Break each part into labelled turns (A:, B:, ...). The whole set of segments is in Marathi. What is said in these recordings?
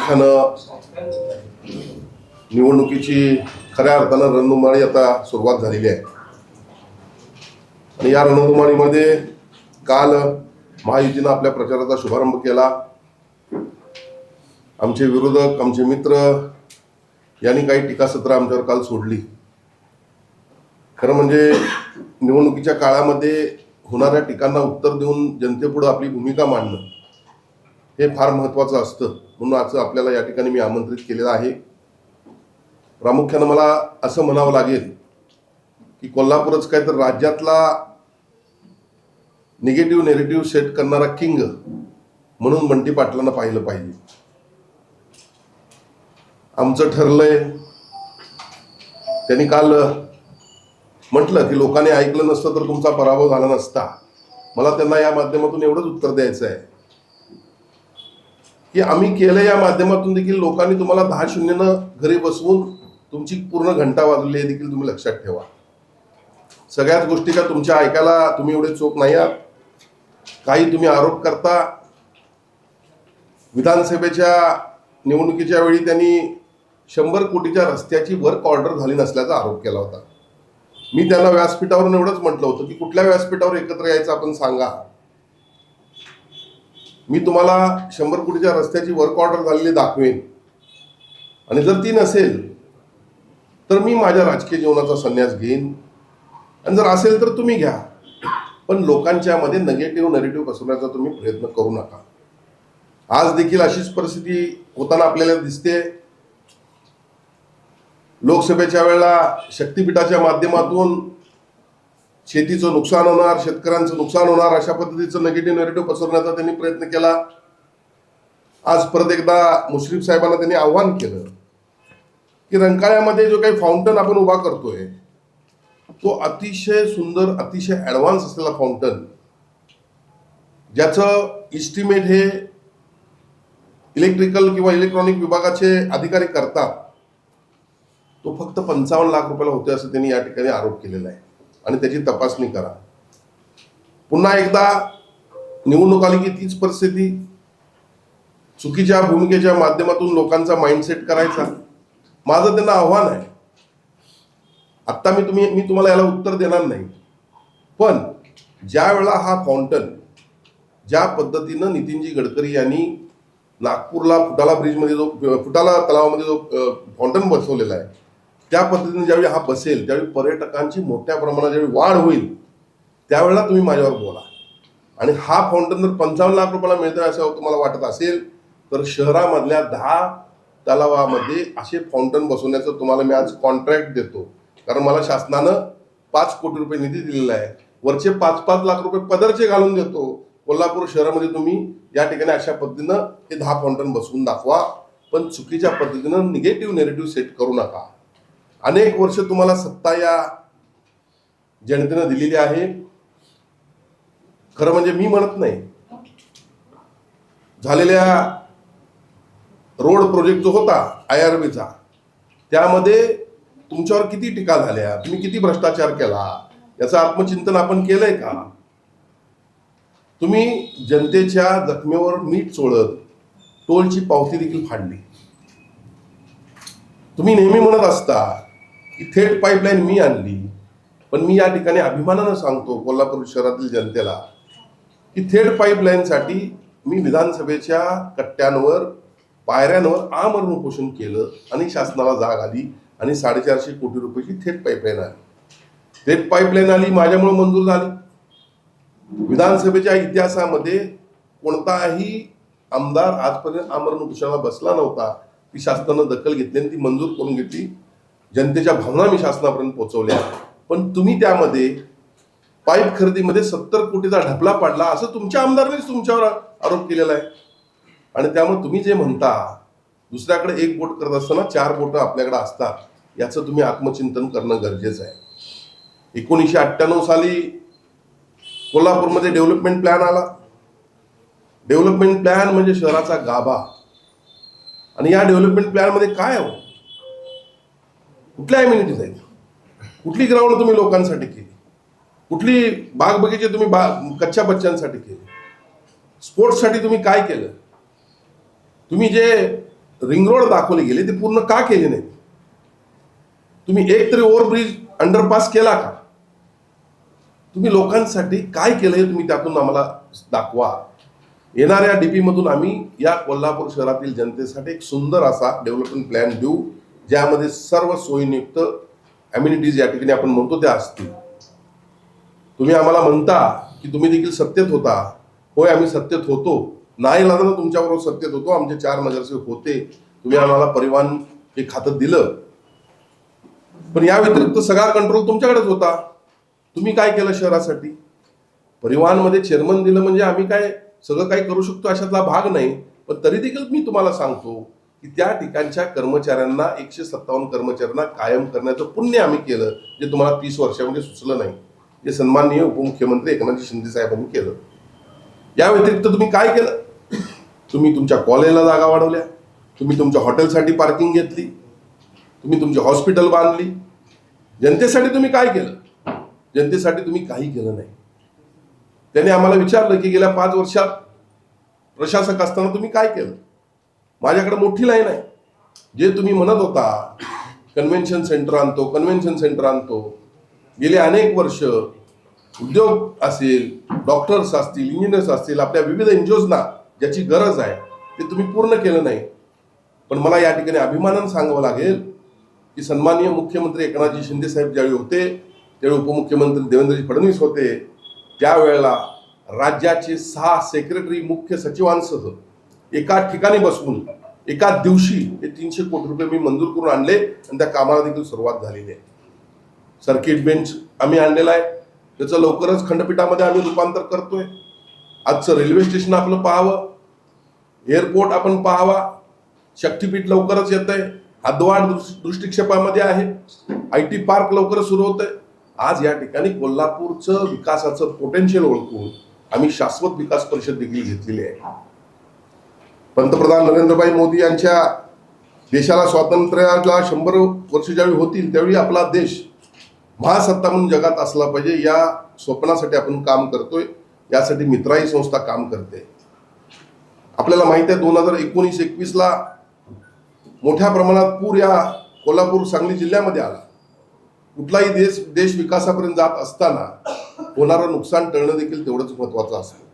A: प्रामुख्यानं निवडणुकीची खऱ्या अर्थानं रणधुमाळी आता सुरुवात झालेली आहे आणि या रणधुमाळीमध्ये काल महायुतीनं आपल्या प्रचाराचा शुभारंभ केला. आमचे विरोधक, आमचे मित्र यांनी काही टीकासत्र आमच्यावर काल सोडली. खरं म्हणजे निवडणुकीच्या काळामध्ये होणाऱ्या टीकांना उत्तर देऊन जनतेपुढे आपली भूमिका मांडणं हे फार महत्त्वाचं असतं. म्हणून आज आपल्याला या ठिकाणी मी आमंत्रित केलेलं आहे. प्रामुख्यानं मला असं म्हणावं लागेल की कोल्हापूरच काय तर राज्यातला निगेटिव्ह नेरेटिव्ह सेट करणारा किंग म्हणून बंटी पाटलांना पाहिलं पाहिजे. आमचं ठरलंय, त्यांनी काल म्हटलं की लोकांनी ऐकलं नसतं तर तुमचा पराभव झाला नसता. मला त्यांना या माध्यमातून एवढंच उत्तर द्यायचं आहे की आम्ही केलं या माध्यमातून देखील लोकांनी तुम्हाला 10-0 घरी बसवून तुमची पूर्ण घंटा वाजवली आहे देखील तुम्ही लक्षात ठेवा. सगळ्याच गोष्टी का तुमच्या ऐकायला तुम्ही एवढे चोख नाही आहात. काही तुम्ही आरोप करता. विधानसभेच्या निवडणुकीच्या वेळी त्यांनी 100 कोटीच्या रस्त्याची वर्क ऑर्डर झाली नसल्याचा आरोप केला होता. मी त्यांना व्यासपीठावरून एवढंच म्हटलं होतं की कुठल्या व्यासपीठावर एकत्र यायचं आपण सांगा. मी तुम्हाला 100 कोटीच्या रस्त्याची वर्क ऑर्डर झालेली दाखवेन आणि जर ती नसेल तर मी माझ्या राजकीय जीवनाचा संन्यास घेईन आणि जर असेल तर तुम्ही घ्या. पण लोकांच्या मध्ये नेगेटिव्ह नरेटिव्ह पसरवण्याचा तुम्ही प्रयत्न करू नका. आज देखील अशीच परिस्थिती होताना आपल्याला दिसते. लोकसभेच्या वेळेला शक्तीपीठाच्या माध्यमातून शेतीचं नुकसान होणार, शेतकऱ्यांचं नुकसान होणार अशा पद्धतीचं नेगेटिव्ह नरेटिव्ह पसरवण्याचा त्यांनी प्रयत्न केला. आज परत एकदा मुश्रीफ साहेबांना त्यांनी आव्हान केलं की रंकाळ्यामध्ये जो काही फाउंटन आपण उभा करतोय तो अतिशय सुंदर, अतिशय ॲडव्हान्स असलेला फाउंटन, ज्याचं इस्टिमेट हे इलेक्ट्रिकल किंवा इलेक्ट्रॉनिक विभागाचे अधिकारी करतात, तो फक्त 55 लाख रुपयाला होते असं त्यांनी या ठिकाणी आरोप केलेला आहे आणि त्याची तपासणी करा. पुन्हा एकदा निवडणूक आली की तीच परिस्थिती. चुकीच्या भूमिकेच्या माध्यमातून लोकांचा माइंडसेट करायचा. माझं त्यांना आव्हान आहे. आत्ता मी तुम्हाला याला उत्तर देणार नाही, पण ज्या वेळेला हा फाउंटन ज्या पद्धतीनं नितीनजी गडकरी यांनी नागपूरला फुटाला तलावामध्ये जो फाउंटन बसवलेला आहे, त्या पद्धतीने ज्यावेळी हा बसेल त्यावेळी पर्यटकांची मोठ्या प्रमाणात ज्यावेळी वाढ होईल त्यावेळेला तुम्ही माझ्यावर बोला. आणि हा फाउंटन जर 55 लाख रुपयाला मिळतोय असं तुम्हाला वाटत असेल तर शहरामधल्या 10 तलावामध्ये असे फाउंटन बसवण्याचं तुम्हाला मी आज कॉन्ट्रॅक्ट देतो. कारण मला शासनानं 5 कोटी रुपये निधी दिलेला आहे. वरचे 5-5 लाख रुपये पदरचे घालून देतो. कोल्हापूर शहरामध्ये तुम्ही या ठिकाणी अशा पद्धतीनं हे 10 फाउंटन बसवून दाखवा, पण चुकीच्या पद्धतीनं निगेटिव्ह नेरेटिव्ह सेट करू नका. अनेक वर्ष तुम्हाला सत्ता या जनतेनं दिलेली आहे. खरं म्हणजे मी म्हणत नाही, झालेल्या रोड प्रोजेक्ट जो होता IRBचा, त्यामध्ये तुमच्यावर किती टीका झाल्या, तुम्ही किती भ्रष्टाचार केला, याचं आत्मचिंतन आपण केलंय का? तुम्ही जनतेच्या जखमेवर मीठ चोळत टोलची पावती देखील फाडली. तुम्ही नेहमी म्हणत असता की थेट पाईपलाईन मी आणली, पण मी या ठिकाणी अभिमानानं सांगतो कोल्हापूर शहरातील जनतेला की थेट पाईपलाईनसाठी मी विधानसभेच्या कट्ट्यांवर, पायऱ्यांवर आमरण उपोषण केलं आणि शासनाला जाग आली आणि 450 कोटी रुपयाची थेट पाईपलाईन आली. थेट पाईपलाईन आली, माझ्यामुळे मंजूर झाली. विधानसभेच्या इतिहासामध्ये कोणताही आमदार आजपर्यंत आमरण उपोषणाला बसला नव्हता. ती शासनानं दखल घेतली आणि ती मंजूर करून घेतली. जनतेच्या भावना मी शासनापर्यंत पोहोचवल्या. पण तुम्ही त्यामध्ये पाईप खरेदीमध्ये 70 कोटीचा ढपला पाडला असं तुमच्या आमदारांनीच तुमच्यावर आरोप केलेला आहे. आणि त्यामुळे तुम्ही जे म्हणता दुसऱ्याकडे 1 बोट करत असताना 4 बोटं आपल्याकडे असतात, याचं तुम्ही आत्मचिंतन करणं गरजेचं आहे. 1998 साली कोल्हापूरमध्ये डेव्हलपमेंट प्लॅन आला. डेव्हलपमेंट प्लॅन म्हणजे शहराचा गाभा. आणि या डेव्हलपमेंट प्लॅनमध्ये काय हो, कुठल्या ॲम्युनिटीज आहेत, कुठली ग्राउंड तुम्ही लोकांसाठी केली, कुठली बाग बगीचे तुम्ही कच्च्या बच्चांसाठी केले, स्पोर्ट्ससाठी तुम्ही काय केलं, तुम्ही जे रिंग रोड दाखवले गेले ते पूर्ण का केले नाही? तुम्ही एक तरी ओव्हरब्रिज अंडरपास केला का? तुम्ही लोकांसाठी काय केलंय तुम्ही त्यातून आम्हाला दाखवा. येणाऱ्या डीपी मधून आम्ही या कोल्हापूर शहरातील जनतेसाठी एक सुंदर असा डेव्हलपमेंट प्लॅन देऊ, ज्यामध्ये सर्व सोयीयुक्त अम्युनिटीज या ठिकाणी आपण म्हणतो त्या असतील. तुम्ही आम्हाला म्हणता की तुम्ही देखील सत्तेत होता. होय, आम्ही सत्तेत होतो, नाही लागलं तुमच्याबरोबर सत्तेत होतो. आमचे 4 नगरसेवक होते, तुम्ही आम्हाला परिवहन हे खातं दिलं, पण या व्यतिरिक्त सगळा कंट्रोल तुमच्याकडेच होता. तुम्ही काय केलं शहरासाठी? परिवहनमध्ये चेअरमन दिलं म्हणजे आम्ही काय सगळं काही करू शकतो अशातला भाग नाही. पण तरी देखील मी तुम्हाला सांगतो की त्या ठिकाणच्या कर्मचाऱ्यांना 157 कर्मचाऱ्यांना कायम करण्याचं पुण्य आम्ही केलं, जे तुम्हाला 30 वर्षामध्ये सुचलं नाही, जे सन्माननीय उपमुख्यमंत्री एकनाथ शिंदे साहेबांनी केलं. या व्यतिरिक्त तुम्ही काय केलं? तुम्ही तुमच्या कॉलेजला जागा वाढवल्या, तुम्ही तुमच्या हॉटेलसाठी पार्किंग घेतली, तुम्ही तुमची हॉस्पिटल बांधली. जनतेसाठी तुम्ही काय केलं? जनतेसाठी तुम्ही काही केलं नाही. त्याने आम्हाला विचारलं की गेल्या 5 वर्षात प्रशासक असताना तुम्ही काय केलं? माझ्याकडे मोठी लाईन आहे. जे तुम्ही म्हणत होता कन्व्हेन्शन सेंटर आणतो, गेले अनेक वर्ष उद्योग असेल, डॉक्टर्स असतील, इंजिनियर्स असतील, आपल्या विविध एनजीओजना ज्याची गरज आहे ते तुम्ही पूर्ण केलं नाही. पण मला या ठिकाणी अभिमानानं सांगावं लागेल की सन्माननीय मुख्यमंत्री एकनाथजी शिंदे साहेब ज्यावेळी होते, त्यावेळी उपमुख्यमंत्री देवेंद्रजी फडणवीस होते, त्यावेळेला राज्याचे 6 सेक्रेटरी मुख्य सचिवांसह एका ठिकाणी बसवून एका दिवशी हे 300 कोटी रुपये मी मंजूर करून आणले आणि त्या कामाला देखील सुरुवात झालेली आहे. सर्किट बेंच आम्ही आणलेला आहे, त्याचं लवकरच खंडपीठामध्ये आम्ही रूपांतर करतोय. आजचं रेल्वे स्टेशन आपलं पाहावं, एअरपोर्ट आपण पाहावा, शक्तीपीठ लवकरच येत आहे, हद्दवाढ दृष्टिक्षेपामध्ये आहे, IT पार्क लवकरच सुरू होत आहे. आज या ठिकाणी कोल्हापूरचं विकासाचं पोटेन्शियल ओळखून आम्ही शाश्वत विकास परिषद देखील घेतलेली आहे. पंतप्रधान नरेंद्रभाई मोदी यांच्या देशाला स्वातंत्र्याला 100 वर्ष ज्यावेळी होतील त्यावेळी आपला देश महासत्ता म्हणून जगात असला पाहिजे, या स्वप्नासाठी आपण काम करतोय. यासाठी मित्राई संस्था काम करते. आपल्याला माहिती आहे 2019-21ला मोठ्या प्रमाणात पूर या कोल्हापूर सांगली जिल्ह्यामध्ये आला. कुठलाही देश विकासापर्यंत जात असताना होणारं नुकसान टळणं देखील तेवढंच महत्वाचं असतं.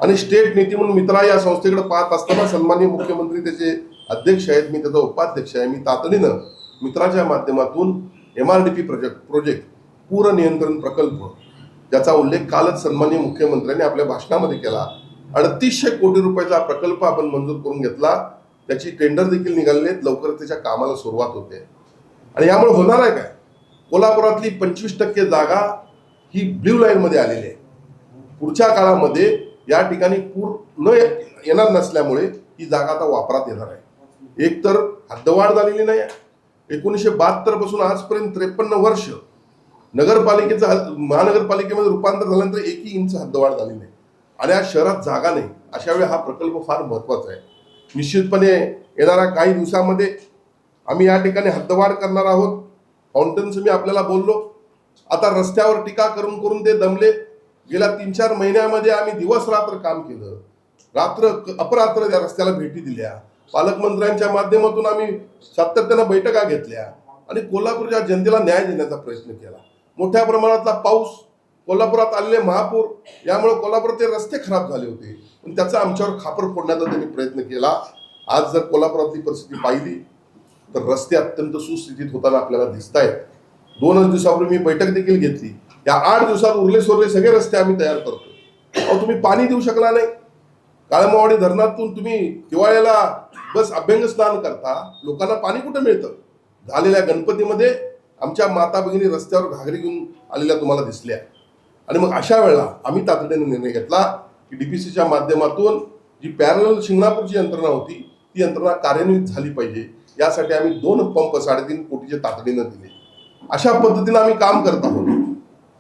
A: आणि स्टेट नीती म्हणून मित्रा या संस्थेकडे पाहत असताना सन्माननीय मुख्यमंत्री त्याचे अध्यक्ष आहेत, मी त्याचा उपाध्यक्ष आहे. मी तातडीनं मित्राच्या माध्यमातून MRDP प्रोजेक्ट पूर नियंत्रण प्रकल्प, ज्याचा उल्लेख कालच सन्माननीय मुख्यमंत्र्यांनी आपल्या भाषणामध्ये केला, 3800 कोटी रुपयाचा प्रकल्प आपण मंजूर करून घेतला. त्याची टेंडर देखील निघालेली आहेत, लवकर त्याच्या कामाला सुरुवात होते. आणि यामुळे होणार आहे काय? कोल्हापुरातली 25% जागा ही ब्ल्यू लाईन मध्ये आलेली आहे. पुढच्या काळामध्ये या ठिकाणी पूर न येणार नसल्यामुळे ही जागा आता वापरात येणार आहे. एक तर हद्दवाढ झालेली नाही आहे. 1972 पासून आजपर्यंत 53 वर्ष नगरपालिकेचं महानगरपालिकेमध्ये रूपांतर झाल्यानंतर 1 इंच हद्दवाढ झाली नाही आणि आज शहरात जागा नाही. अशा वेळी हा प्रकल्प फार महत्वाचा आहे. निश्चितपणे येणाऱ्या काही दिवसामध्ये आम्ही या ठिकाणी हद्दवाढ करणार आहोत. फाउंटनचं मी आपल्याला बोललो. आता रस्त्यावर टीका करून करून ते दमले. गेल्या 3-4 महिन्यामध्ये आम्ही दिवस रात्र काम केलं, अपरात्र त्या रस्त्याला भेटी दिल्या, पालकमंत्र्यांच्या माध्यमातून आम्ही सातत्यानं बैठका घेतल्या आणि कोल्हापूरच्या जनतेला न्याय देण्याचा प्रयत्न केला. मोठ्या प्रमाणातला पाऊस, कोल्हापुरात आलेले महापूर, यामुळे कोल्हापुरातले रस्ते खराब झाले होते, पण त्याचा आमच्यावर खापर फोडण्याचा त्यांनी प्रयत्न केला. आज जर कोल्हापुरातली परिस्थिती पाहिली तर रस्ते अत्यंत सुस्थितीत होताना आपल्याला दिसत आहेत. 2 दिवसापूर्वी मी बैठक देखील घेतली. या 8 दिवसात उरले सोरले सगळे रस्ते आम्ही तयार करतो. अहो, तुम्ही पाणी देऊ शकला नाही. काळमावाडी धरणातून तुम्ही हिवाळ्याला बस अभ्यंग स्नान करता, लोकांना पाणी कुठे मिळतं? झालेल्या गणपतीमध्ये आमच्या माता भगिनी रस्त्यावर घागरी घेऊन आलेल्या तुम्हाला दिसल्या. आणि मग अशा वेळेला आम्ही तातडीने निर्णय घेतला की DPCच्या माध्यमातून जी पॅरलल शिंगणापूरची यंत्रणा होती ती यंत्रणा कार्यान्वित झाली पाहिजे. यासाठी आम्ही 2 पंप 3.5 कोटीचे तातडीनं दिले. अशा पद्धतीनं आम्ही काम करत आहोत.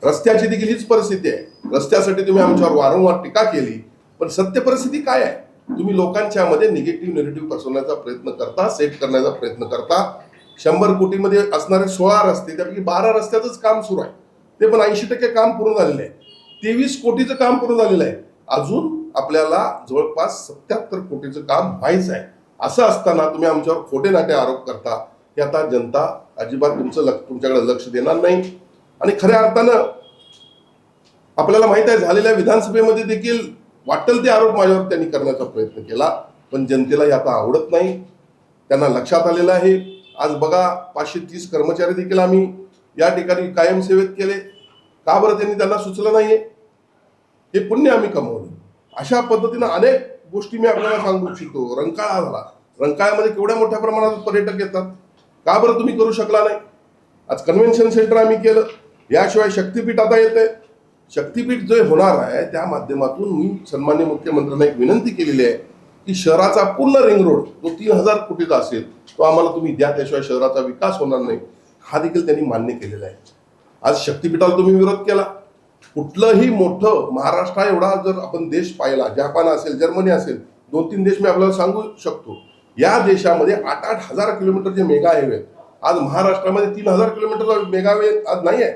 A: रस्त्याची देखील हीच परिस्थिती आहे. रस्त्यासाठी तुम्ही आमच्यावर वारंवार टीका केली, पण सत्य परिस्थिती काय आहे? तुम्ही लोकांच्या मध्ये निगेटिव्ह नेरेटिव्ह पसरवण्याचा प्रयत्न करता, सेट करण्याचा प्रयत्न करता. 100 कोटीमध्ये असणारे 16 रस्ते, त्यापैकी 12 रस्त्याचंच काम सुरू आहे. ते पण 80% काम पूर्ण झालेलं आहे. 23 कोटीचं काम पूर्ण झालेलं आहे. अजून आपल्याला जवळपास 77 कोटीचं काम व्हायचं आहे. असं असताना तुम्ही आमच्यावर खोटे नाटे आरोप करता की आता जनता अजिबात तुमच्याकडे लक्ष देणार नाही. आणि खऱ्या अर्थानं आपल्याला माहित आहे झालेल्या विधानसभेमध्ये देखील वाटेल ते आरोप माझ्यावर त्यांनी करण्याचा प्रयत्न केला, पण जनतेला हे आता आवडत नाही. त्यांना लक्षात आलेलं आहे. आज बघा 530 कर्मचारी देखील आम्ही या ठिकाणी कायम सेवेत केले. का बरं त्यांनी त्यांना सुचलं नाहीये? हे पुण्य आम्ही कमवलं. अशा पद्धतीनं अनेक गोष्टी मी आपल्याला सांगू इच्छितो. रंकाळा झाला, रंकाळ्यामध्ये केवढ्या मोठ्या प्रमाणात पर्यटक येतात, का बरं तुम्ही करू शकला नाही? आज कन्व्हेन्शन सेंटर आम्ही केलं. याशिवाय शक्तीपीठ आता येतंय. शक्तीपीठ जे होणार आहे त्या माध्यमातून मी सन्माननीय मुख्यमंत्र्यांना एक विनंती केलेली आहे की शहराचा पूर्ण रिंग रोड जो 3000 कोटीचा असेल तो आम्हाला तुम्ही द्या, त्याशिवाय शहराचा विकास होणार नाही. हा देखील त्यांनी मान्य केलेला आहे. आज शक्तीपीठाला तुम्ही विरोध केला. कुठलंही मोठं महाराष्ट्र एवढा जर आपण देश पाहिला, जपान असेल, जर्मनी असेल, 2-3 देश मी आपल्याला सांगू शकतो. या देशामध्ये 8-8 हजार किलोमीटरचे मेगा हायवे आहेत. आज महाराष्ट्रामध्ये 3000 किलोमीटरचा मेगा हायवे आज नाही आहे.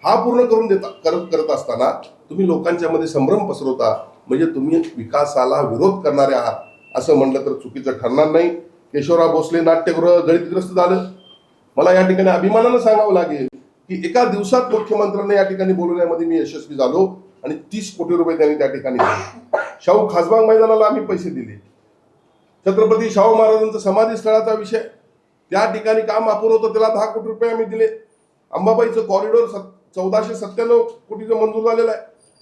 A: हा पूर्ण करून करत असताना तुम्ही लोकांच्या मध्ये संभ्रम पसरवता, म्हणजे तुम्ही विकासाला विरोध करणारे आहात असं म्हणलं तर चुकीचं ठरणार नाही. केशवराव भोसले नाट्यगृह जळीतग्रस्त झालं. मला या ठिकाणी अभिमानानं सांगावं लागेल की एका दिवसात मुख्यमंत्र्यांना या ठिकाणी बोलवण्यामध्ये मी यशस्वी झालो आणि 30 कोटी रुपये त्यांनी त्या ठिकाणी दिले. शाहू खासबाग मैदानाला आम्ही पैसे दिले. छत्रपती शाहू महाराजांचा समाधी स्थळाचा विषय, त्या ठिकाणी काम अपूर्ण होतं, त्याला 10 कोटी रुपये आम्ही दिले. अंबाबाईचं कॉरिडॉर 1497 कोटीचं मंजूर झालेलं आहे.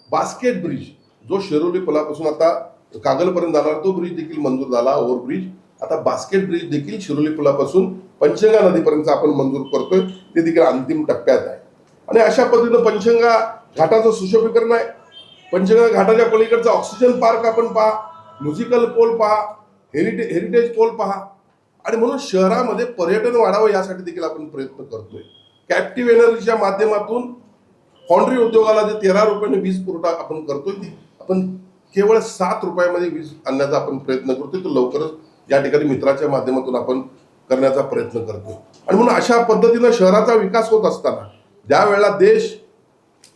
A: बास्केट ब्रिज जो शिरोली पुलापासून आता कागलपर्यंत जाणार तो ब्रिज देखील मंजूर झाला. ओव्हरब्रिज आता बास्केट ब्रिज देखील शिरोली पुलापासून पंचगंगा नदीपर्यंत आपण मंजूर करतोय, ते देखील अंतिम टप्प्यात आहे. आणि अशा पद्धतीनं पंचगंगा घाटाचं सुशोभीकरण आहे. पंचगंगा घाटाच्या पलीकडचा ऑक्सिजन पार्क आपण पहा, म्युझिकल पोल पहा, हेरिटेज पोल पहा. आणि म्हणून शहरामध्ये पर्यटन वाढावं यासाठी देखील आपण प्रयत्न करतोय. कॅप्टिव्ह एनर्जीच्या माध्यमातून फाउंड्री उद्योगाला जे 13 रुपयाने वीज पुरवठा आपण करतोय, ती आपण केवळ 7 रुपयामध्ये वीज आणण्याचा आपण प्रयत्न करतोय. तो लवकरच या ठिकाणी मित्राच्या माध्यमातून आपण करण्याचा प्रयत्न करतोय. आणि म्हणून अशा पद्धतीनं शहराचा विकास होत असताना ज्या वेळेला देश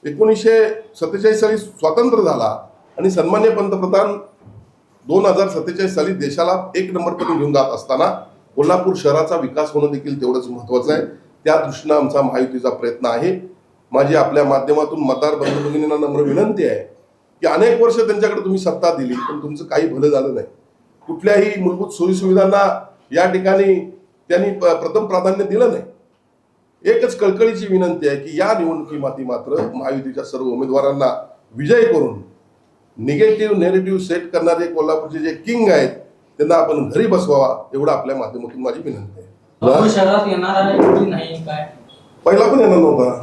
A: 1947 साली स्वतंत्र झाला आणि सन्मान्य पंतप्रधान 2047 साली देशाला 1 नंबरपर्यंत घेऊन जात असताना कोल्हापूर शहराचा विकास होणं देखील तेवढंच महत्वाचं आहे. त्या दृष्टीनं आमचा महायुतीचा प्रयत्न आहे. माझी आपल्या माध्यमातून मतदार बंधू भगिनींना नम्र विनंती आहे की अनेक वर्ष त्यांच्याकडे तुम्ही सत्ता दिली पण तुमचं काही भलं झालं नाही. कुठल्याही मूलभूत सोयीसुविधांना या ठिकाणी त्यांनी प्रथम प्राधान्य दिलं नाही. एकच कळकळीची विनंती आहे की या निवडणुकीमध्ये मात्र महायुतीच्या सर्व उमेदवारांना विजय करून निगेटिव्ह नेरेटिव्ह सेट करणारे कोल्हापूरचे जे किंग आहेत त्यांना आपण घरी बसवावा, एवढं आपल्या माध्यमातून माझी विनंती आहे.
B: शहरात येणार आहे की नाही काय?
A: पहिला पण येणार नव्हता,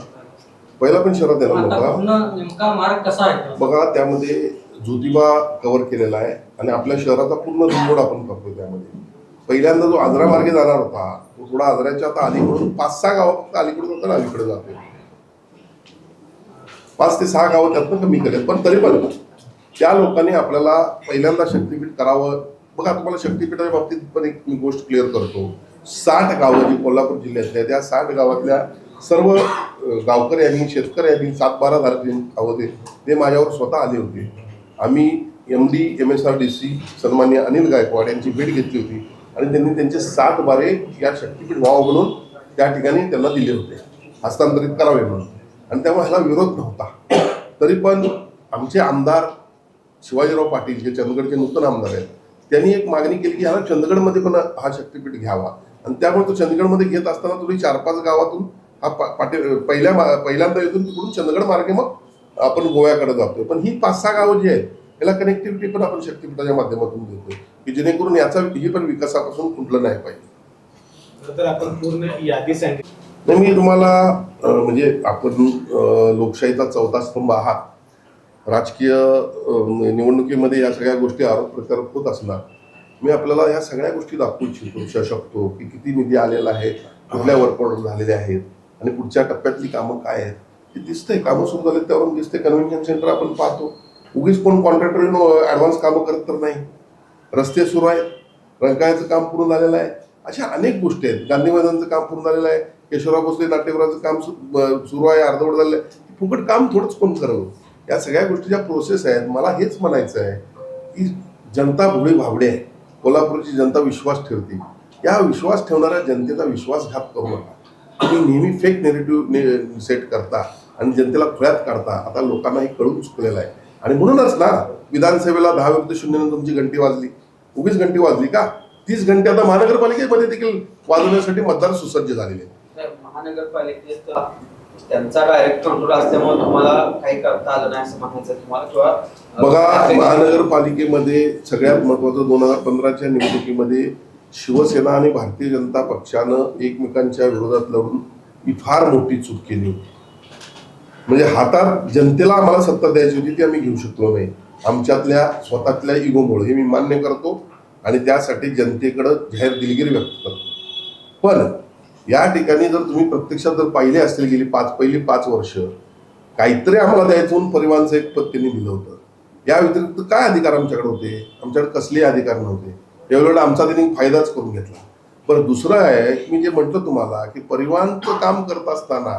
A: पहिला पण शहरात येणार नव्हता.
B: नेमका मार्ग कसा आहे
A: बघा, त्यामध्ये ज्योतिबा कव्हर केलेला आहे आणि आपल्या शहराचा पूर्ण रिंग आपण करतोय. त्यामध्ये पहिल्यांदा जो आजरा मार्गे जाणार होता तो थोडा आजऱ्याच्या आता अलीकडून 5-6 गावं फक्त अलीकडून होतं, अलीकडे जातोय. 5 ते 6 गावं त्यातनं कमी केले, पण तरी पण त्या लोकांनी आपल्याला पहिल्यांदा शक्तीपीठ करावं. बघा, तुम्हाला शक्तीपीठाच्या बाबतीत पण एक मी गोष्ट क्लिअर करतो. 60 गावं जी कोल्हापूर जिल्ह्यातल्या त्या 60 गावातल्या सर्व गावकऱ्यांनी, शेतकऱ्यांनी, 7-12 धारक गावं ते माझ्यावर स्वतः आले होते. आम्ही MD MSRDC सन्मान्य अनिल गायकवाड यांची भेट घेतली होती आणि त्यांनी त्यांचे 7 बारे या शक्तीपीठ व्हावं म्हणून त्या ठिकाणी त्यांना दिले होते, हस्तांतरित करावे म्हणून. आणि त्यामुळे ह्याला विरोध नव्हता. तरी पण आमचे आमदार शिवाजीराव पाटील जे चंदगडचे नूतन आमदार आहेत त्यांनी एक मागणी केली की ह्याला चंदगडमध्ये पण हा शक्तीपीठ घ्यावा. आणि त्यामुळे तो चंदगडमध्ये घेत असताना तुम्ही 4-5 गावातून हा पहिल्यांदा येथून तिकडून चंदगड मार्गे मग आपण गोव्याकडे जातोय. पण ही 5-6 गावं जी आहेत याला कनेक्टिव्हिटी पण आपण शक्तीपीठाच्या माध्यमातून देतोय की जेणेकरून याचा ही पण विकासापासून कुठलं नाही पाहिजे.
C: तर आपण पूर्ण यादी सांगितली.
A: नाही, मी तुम्हाला म्हणजे आपण लोकशाहीचा 4था स्तंभ आहात. राजकीय निवडणुकीमध्ये या सगळ्या गोष्टी आरोप प्रत्यारोप होत असणार. मी आपल्याला या सगळ्या गोष्टी दाखवू इच्छितो शकतो की किती निधी आलेला आहे, कुठल्या वर्क ऑर्डर झालेले आहेत आणि पुढच्या टप्प्यातली कामं काय आहेत ते दिसतंय. कामं सुरू झाले त्यावरून दिसते. कन्व्हेन्शन सेंटर आपण पाहतो, उगीच कोण कॉन्ट्रॅक्टर ॲडव्हान्स कामं करत तर नाही. रस्ते सुरू आहेत, रंकाळ्याचं काम पूर्ण झालेलं आहे. अशा अनेक गोष्टी आहेत. गांधी मैदानाचं काम पूर्ण झालेलं आहे. केशवराव भोसले नाट्यगृहाचं काम सुरू आहे, अर्धवट झालेलं आहे. फुकट काम थोडंच कोण करावं. या सगळ्या गोष्टी ज्या प्रोसेस आहेत, मला हेच म्हणायचं आहे की जनता भोळी भाबडे आहे. कोल्हापूरची जनता विश्वास ठेवते. या विश्वास ठेवणाऱ्या जनतेचा विश्वासघात करू नका. तुम्ही नेहमी फेक नेरेटिव्ह सेट करता आणि जनतेला खुळ्यात काढता. आता लोकांना हे कळून चुकलेलं आहे आणि म्हणूनच ना विधानसभेला 10-0 तुमची घंटी वाजली. उगीच घंटी वाजली का? 30 घंटे आता महानगरपालिकेमध्ये देखील वाजवण्यासाठी मतदार सुसज्ज झालेले आहेत.
D: महानगरपालिकेत त्यांचा डायरेक्ट कंट्रोल असल्यामुळे तुम्हाला काही करता आलं नाही असं म्हणायचं तुम्हाला किंवा
A: बघा, महानगरपालिकेमध्ये सगळ्यात महत्वाचं 2015च्या निवडणुकीमध्ये शिवसेना आणि भारतीय जनता पक्षानं एकमेकांच्या विरोधात लढून ही फार मोठी चूक केली होती. म्हणजे हातात जनतेला आम्हाला सत्ता द्यायची होती ती आम्ही घेऊ शकलो नाही. आमच्यातल्या स्वतःतल्या इगोमुळे हे मी मान्य करतो आणि त्यासाठी जनतेकडं जाहीर दिलगिरी व्यक्त करतो. पण या ठिकाणी जर तुम्ही प्रत्यक्षात जर पाहिले असतील पहिली 5 वर्ष काहीतरी आम्हाला द्यायचं म्हणून परिवहनचं एक पद त्यांनी दिलं होतं. या व्यतिरिक्त काय अधिकार आमच्याकडे होते? आमच्याकडे कसलेही अधिकार नव्हते. एवढं आमचा त्यांनी फायदाच करून घेतला. बरं, दुसरं आहे मी जे म्हटलं तुम्हाला की परिवहनचं काम करत असताना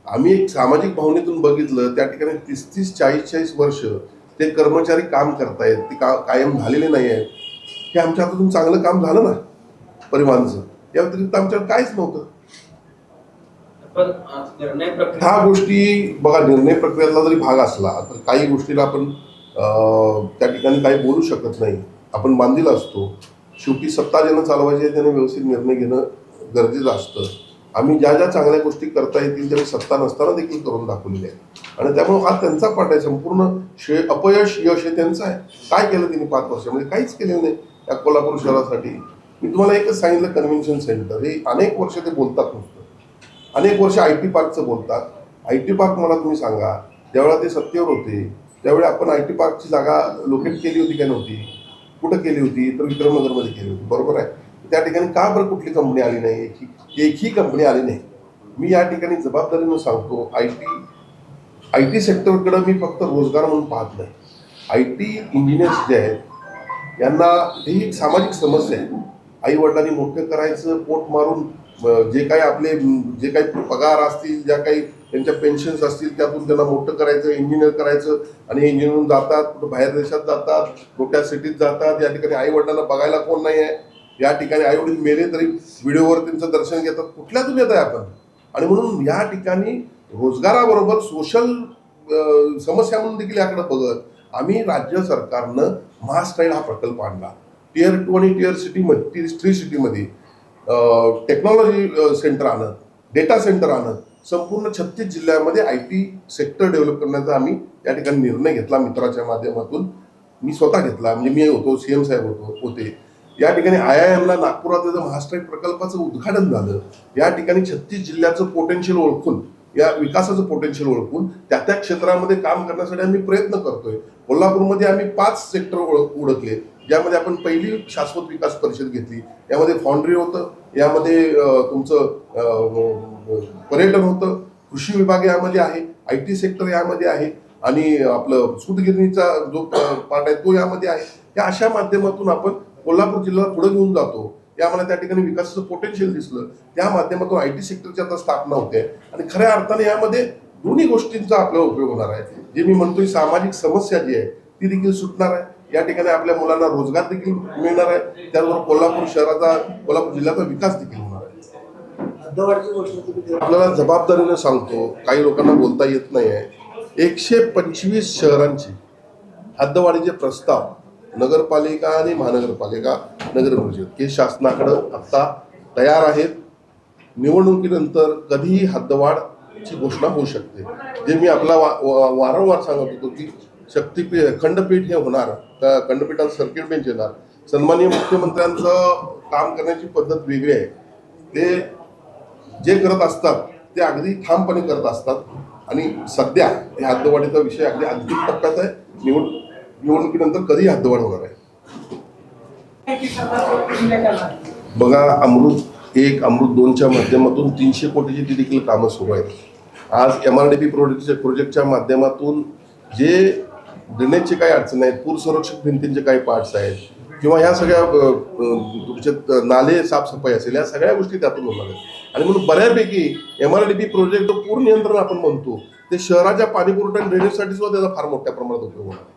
A: आम्ही एक सामाजिक भावनेतून बघितलं. त्या ठिकाणी 30-30, 40-40 वर्ष ते कर्मचारी काम करतायत, ते कायम झालेले नाही आहेत. हे आमच्या हातातून चांगलं काम झालं ना परिवहनचं. या व्यतिरिक्त आमच्याकडे काहीच नव्हतं.
D: पण निर्णय प्रक्रिया
A: ह्या गोष्टी बघा, निर्णय प्रक्रियेतला जरी भाग असला तर काही गोष्टीला आपण त्या ठिकाणी काही बोलू शकत नाही. आपण बांधील असतो. शेवटी सत्ता ज्यानं चालवायची आहे त्याने व्यवस्थित निर्णय घेणं गरजेचं असतं. आम्ही ज्या ज्या चांगल्या गोष्टी करता येतील त्या सत्ता नसताना देखील करून दाखवलेल्या आहे आणि त्यामुळे हा त्यांचा पाठ आहे. संपूर्ण अपयश यश हे त्यांचं आहे. काय केलं त्यांनी 5 वर्षामध्ये? काहीच केलेलं नाही या कोल्हापूर शहरासाठी. मी तुम्हाला एकच सांगितलं, कन्व्हेन्शन सेंटर हे अनेक वर्ष ते बोलतात नुसतं. अनेक वर्ष IT पार्कचं बोलतात. IT पार्क मला तुम्ही सांगा, ज्यावेळेला ते सत्तेवर होते त्यावेळी आपण IT पार्कची जागा लोकेट केली होती का नव्हती? कुठं केली होती? तर विक्रमनगरमध्ये केली होती, बरोबर आहे. त्या ठिकाणी का बरं कुठली कंपनी आली नाही? एकही कंपनी आली नाही. मी या ठिकाणी जबाबदारीनं सांगतो, IT सेक्टरकडे मी फक्त रोजगार म्हणून पाहत नाही. IT इंजिनियर्स जे आहेत यांना ही एक सामाजिक समस्या आहे. आई वडिलांनी मोठं करायचं, पोट मारून जे काही पगार असतील, ज्या काही त्यांच्या पेन्शन्स असतील त्यातून त्यांना मोठं करायचं, इंजिनियर करायचं आणि हे इंजिनियर जातात, कुठं बाहेर देशात जातात, मोठ्या सिटीत जातात. या ठिकाणी आई वडिलांना बघायला कोण नाही आहे. या ठिकाणी आई वडील मेले तरी व्हिडिओवर त्यांचं दर्शन घेतात. कुठल्या दुनियेत आहे आपण? आणि म्हणून या ठिकाणी रोजगाराबरोबर सोशल समस्या म्हणून देखील याकडे बघत आम्ही राज्य सरकारनं महास्टाईल हा प्रकल्प आणला. Tier 2 आणि Tier 3 सिटीमध्ये टेक्नॉलॉजी सेंटर आणत, डेटा सेंटर आणत, संपूर्ण 36 जिल्ह्यामध्ये IT सेक्टर डेव्हलप करण्याचा आम्ही या ठिकाणी निर्णय घेतला. मित्राच्या माध्यमातून मी स्वतः घेतला. म्हणजे मी होतो, CM साहेब होते. या ठिकाणी IIMला नागपुरात महास्ट्राईट प्रकल्पाचं उद्घाटन झालं. या ठिकाणी 36 जिल्ह्याचं पोटेन्शियल ओळखून, या विकासाचं पोटेन्शियल ओळखून त्या क्षेत्रामध्ये काम करण्यासाठी आम्ही प्रयत्न करतोय. कोल्हापूरमध्ये आम्ही 5 सेक्टर ओळखले, ज्यामध्ये आपण पहिली शाश्वत विकास परिषद घेतली. यामध्ये फाउंड्री होतं, यामध्ये तुमचं पर्यटन होतं, कृषी विभाग यामध्ये आहे, IT सेक्टर यामध्ये आहे आणि आपलं सूतगिरणीचा जो पार्ट आहे तो यामध्ये आहे. या अशा माध्यमातून आपण कोल्हापूर जिल्ह्याला पुढे घेऊन जातो. हे आम्हाला त्या ठिकाणी विकासाचं पोटेन्शियल दिसलं. त्या माध्यमातून IT सेक्टरची आता स्थापना होते आणि खऱ्या अर्थाने यामध्ये दोन्ही गोष्टींचा आपल्याला उपयोग होणार आहे. जे मी म्हणतोय सामाजिक समस्या जी आहे ती देखील सुटणार आहे. या ठिकाणी आपल्या मुलांना रोजगार देखील मिळणार आहे. त्याचबरोबर कोल्हापूर जिल्ह्याचा विकास देखील होणार आहे. आपल्याला जबाबदारीने सांगतो, काही लोकांना बोलता येत नाही आहे. 125 शहरांची हद्दवाढीचे प्रस्ताव नगरपालिका आणि महानगरपालिका, नगर परिषद हे शासनाकडं आत्ता तयार आहेत. निवडणुकीनंतर कधीही हद्दवाढची घोषणा होऊ शकते. जे मी आपला वारंवार सांगत होतो की खंडपीठ हे होणार, त्या खंडपीठात सर्किट बेंच येणार. सन्माननीय मुख्यमंत्र्यांचं काम करण्याची पद्धत वेगळी आहे. ते जे करत असतात ते अगदी ठामपणे करत असतात आणि सध्या या हद्दवाढीचा विषय अगदी अंतिम टप्प्यात आहे. निवडणुकीनंतर कधी हद्दवाढ होणार आहे बघा. अमृत 1, अमृत 2च्या माध्यमातून 300 कोटीची देखील कामं सुरू आहेत. आज MRDP प्रोजेक्टच्या माध्यमातून जे ड्रेनेजचे काही अडचणी आहेत, पूर संरक्षक भिंतींचे काही पार्ट्स आहेत किंवा ह्या सगळ्या तुमचे नाले साफसफाई असेल, या सगळ्या गोष्टी त्यातून होणार आहेत. आणि म्हणून बऱ्यापैकी MRDP प्रोजेक्ट जो पूर नियंत्रण आपण म्हणतो ते शहराच्या पाणी पुरवठा आणि ड्रेनेजसाठी सुद्धा त्याचा फार मोठ्या प्रमाणात उपयोग होणार आहे.